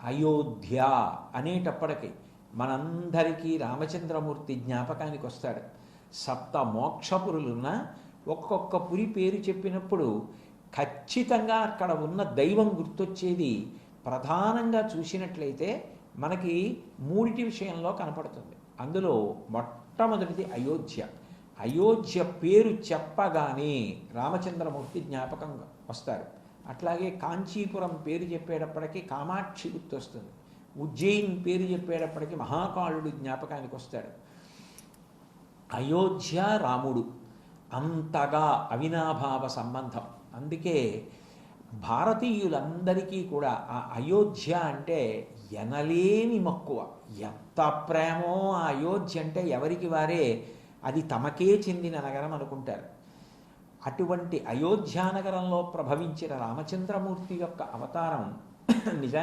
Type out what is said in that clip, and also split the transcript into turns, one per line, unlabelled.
అయోధ్య అనేటప్పటికీ మనందరికీ రామచంద్రమూర్తి జ్ఞాపకానికి వస్తాడు. సప్త మోక్షపురులున్న ఒక్కొక్క పురి పేరు చెప్పినప్పుడు ఖచ్చితంగా అక్కడ ఉన్న దైవం గుర్తొచ్చేది ప్రధానంగా చూసినట్లయితే మనకి మూడిటి విషయంలో కనపడుతుంది. అందులో మొట్టమొదటిది అయోధ్య. అయోధ్య పేరు చెప్పగానే రామచంద్రమూర్తి జ్ఞాపకం వస్తారు. అట్లాగే కాంచీపురం పేరు చెప్పేటప్పటికీ కామాక్షి గుర్తొస్తుంది. ఉజ్జయిన్ పేరు చెప్పేటప్పటికీ మహాకాళుడు జ్ఞాపకానికి వస్తాడు. అయోధ్య రాముడు అంతగా అవినాభావ సంబంధం. అందుకే భారతీయులందరికీ కూడా ఆ అయోధ్య అంటే ఎనలేని మక్కువ. ఎంత ప్రేమో ఆ అయోధ్య అంటే ఎవరికి వారే అది తమకే చెందిన నగరం అనుకుంటారు. అటువంటి అయోధ్యానగరంలో ప్రభవించిన రామచంద్రమూర్తి యొక్క అవతారం నిజానికి